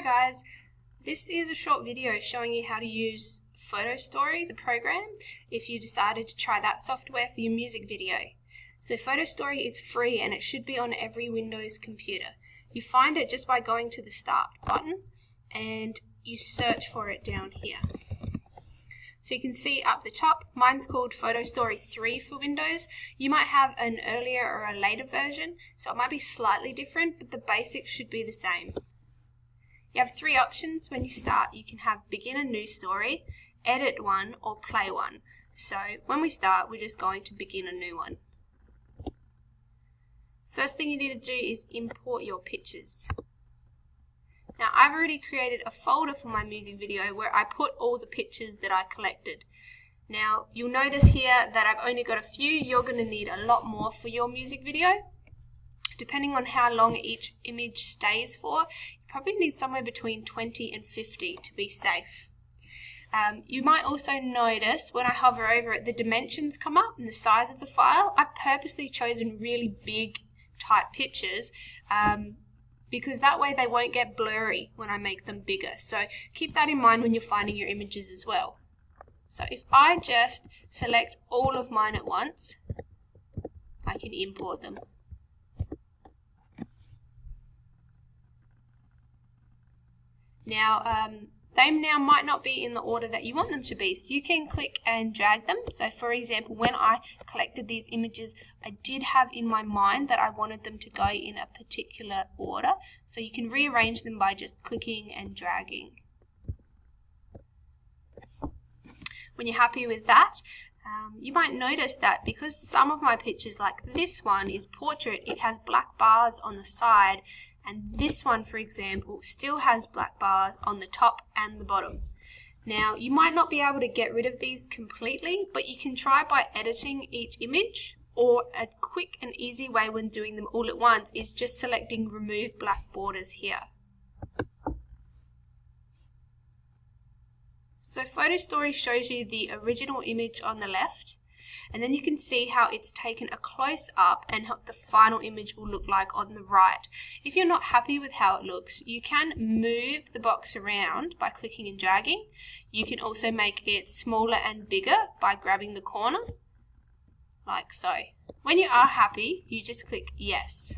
guys, this is a short video showing you how to use Photostory, the program, if you decided to try that software for your music video. So Photostory is free and it should be on every Windows computer. You find it just by going to the Start button and you search for it down here. So you can see up the top, mine's called Photostory 3 for Windows. You might have an earlier or a later version, so it might be slightly different, but the basics should be the same. You have three options when you start. You can have begin a new story, edit one, or play one. So when we start, we're just going to begin a new one. First thing you need to do is import your pictures. Now I've already created a folder for my music video where I put all the pictures that I collected. Now you'll notice here that I've only got a few. You're going to need a lot more for your music video. Depending on how long each image stays for, you probably need somewhere between 20 and 50 to be safe. You might also notice when I hover over it, the dimensions come up and the size of the file. I've purposely chosen really big type pictures because that way they won't get blurry when I make them bigger. So keep that in mind when you're finding your images as well. So if I just select all of mine at once, I can import them. Now, they now might not be in the order that you want them to be, so you can click and drag them. So for example, when I collected these images, I did have in my mind that I wanted them to go in a particular order, so you can rearrange them by just clicking and dragging. When you're happy with that, you might notice that because some of my pictures, like this one is portrait, it has black bars on the side, and this one, for example, still has black bars on the top and the bottom. Now, you might not be able to get rid of these completely, but you can try by editing each image, or a quick and easy way when doing them all at once is just selecting Remove Black Borders here. So Photostory shows you the original image on the left, and then you can see how it's taken a close up and what the final image will look like on the right. If you're not happy with how it looks, you can move the box around by clicking and dragging. You can also make it smaller and bigger by grabbing the corner, like so. When you are happy, you just click yes.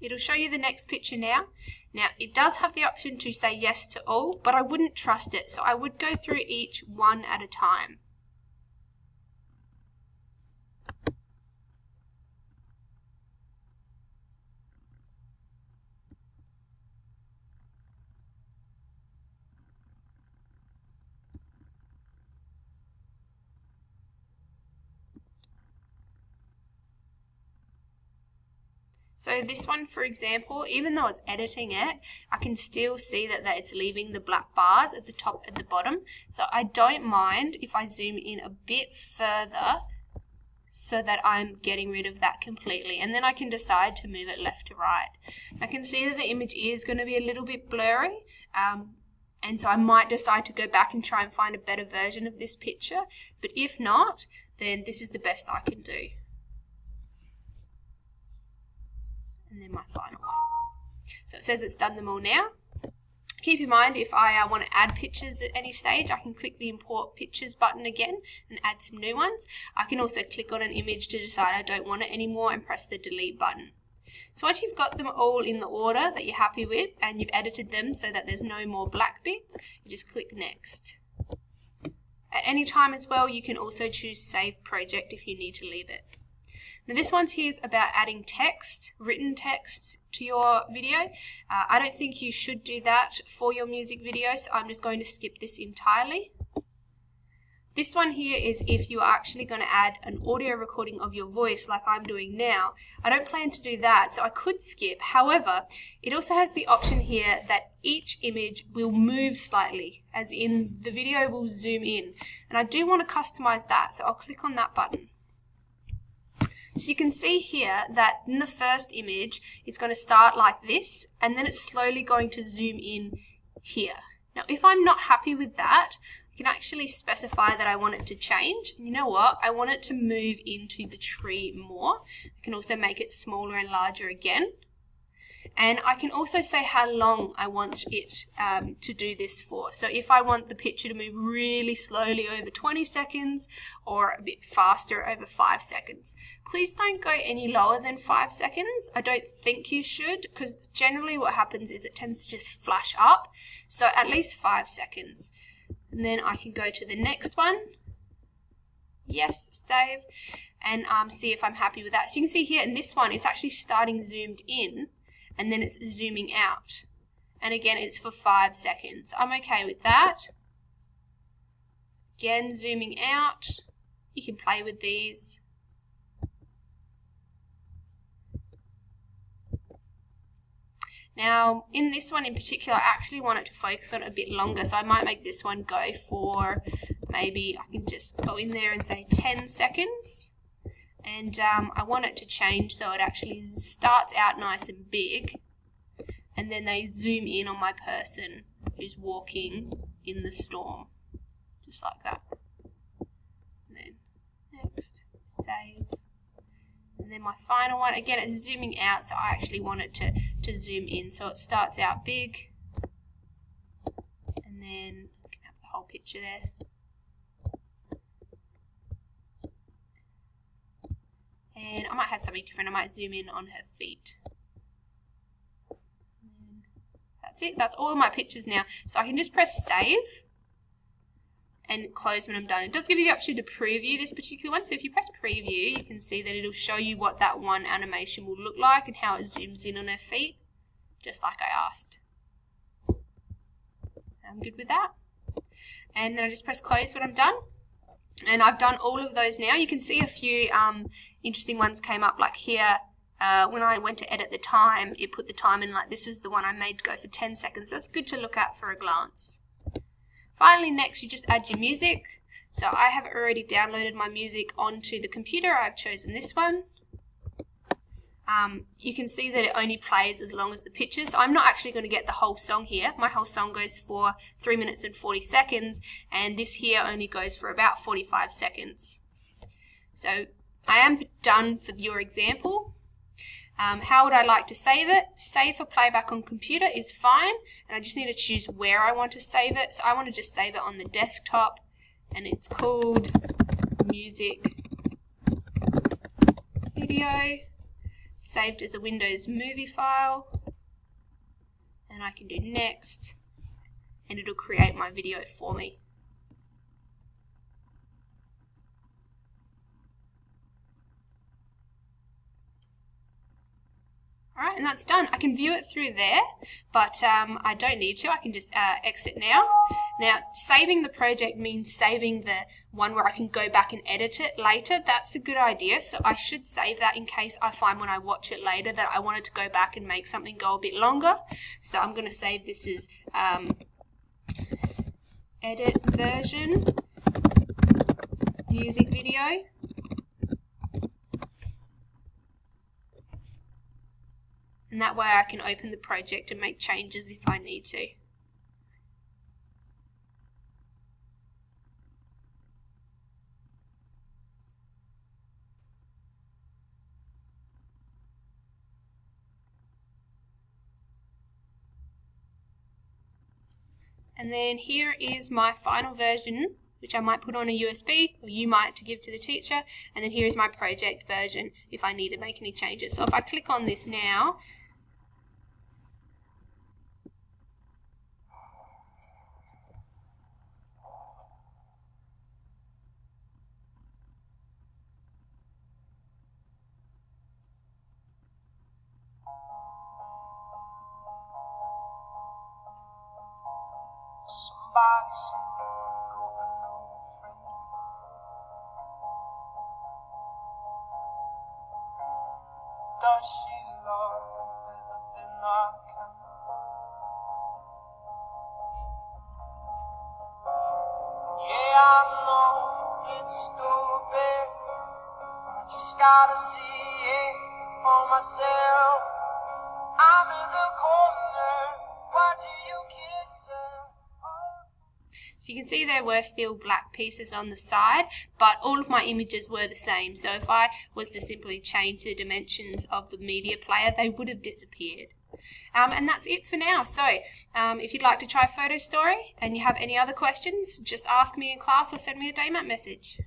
It'll show you the next picture now. Now, it does have the option to say yes to all, but I wouldn't trust it, so I would go through each one at a time. So this one, for example, even though it's editing it, I can still see that it's leaving the black bars at the top and the bottom. So I don't mind if I zoom in a bit further so that I'm getting rid of that completely. And then I can decide to move it left to right. I can see that the image is going to be a little bit blurry. And so I might decide to go back and try and find a better version of this picture. But if not, then this is the best I can do. And then my final one. So it says it's done them all now. Keep in mind, if I want to add pictures at any stage, I can click the Import Pictures button again and add some new ones. I can also click on an image to decide I don't want it anymore and press the Delete button. So once you've got them all in the order that you're happy with and you've edited them so that there's no more black bits, you just click Next. At any time as well, you can also choose Save Project if you need to leave it. Now this one's here is about adding text, written text to your video. I don't think you should do that for your music video, so I'm just going to skip this entirely. This one here is if you are actually going to add an audio recording of your voice like I'm doing now. I don't plan to do that, so I could skip. However, it also has the option here that each image will move slightly, as in the video will zoom in. And I do want to customize that, so I'll click on that button. So you can see here that in the first image, it's going to start like this, and then it's slowly going to zoom in here. Now, if I'm not happy with that, I can actually specify that I want it to change. And you know what? I want it to move into the tree more. I can also make it smaller and larger again. And I can also say how long I want it to do this for. So if I want the picture to move really slowly over 20 seconds or a bit faster over 5 seconds. Please don't go any lower than 5 seconds. I don't think you should, because generally what happens is it tends to just flash up. So at least 5 seconds. And then I can go to the next one. Yes, save, and see if I'm happy with that. So you can see here in this one, it's actually starting zoomed in, and then it's zooming out. And again, it's for 5 seconds. I'm okay with that. Again, zooming out. You can play with these. Now, in this one in particular, I actually want it to focus on it a bit longer, so I might make this one go for, maybe I can just go in there and say 10 seconds. And I want it to change so it actually starts out nice and big, and then they zoom in on my person who's walking in the storm, just like that. And then next, save. And then my final one, again, it's zooming out, so I actually want it to zoom in. So it starts out big, and then I can have the whole picture there. And I might have something different. I might zoom in on her feet. And that's it. That's all of my pictures now. So I can just press save and close when I'm done. It does give you the option to preview this particular one. So if you press preview, you can see that it'll show you what that one animation will look like and how it zooms in on her feet, just like I asked. I'm good with that. And then I just press close when I'm done. And I've done all of those now. You can see a few interesting ones came up, like here. When I went to edit the time, it put the time in, like this was the one I made go for 10 seconds. That's good to look at for a glance. Finally, next, you just add your music. So I have already downloaded my music onto the computer. I've chosen this one. You can see that it only plays as long as the pictures. So I'm not actually going to get the whole song here. My whole song goes for 3 minutes and 40 seconds, and this here only goes for about 45 seconds. So I am done for your example. How would I like to save it? Save for playback on computer is fine, and I just need to choose where I want to save it. So I want to just save it on the desktop, and it's called music video, saved as a Windows movie file, and I can do next, and it'll create my video for me. Alright, and that's done. I can view it through there, but I don't need to. I can just exit now. Now, saving the project means saving the one where I can go back and edit it later. That's a good idea, so I should save that in case I find when I watch it later that I wanted to go back and make something go a bit longer. So I'm going to save this as edit version, music video. And that way I can open the project and make changes if I need to. And then here is my final version, which I might put on a USB, or you might, to give to the teacher. And then here is my project version if I need to make any changes. So if I click on this now, somebody said, go and know a friend. Does she love you better than I can? Yeah, I know it's stupid, but I just gotta see it for myself. I'm in the corner, why do you kiss her? so you can see there were still black pieces on the side, but all of my images were the same. So if I was to simply change the dimensions of the media player, they would have disappeared. And that's it for now. So if you'd like to try Photostory and you have any other questions, just ask me in class or send me a DMAT message.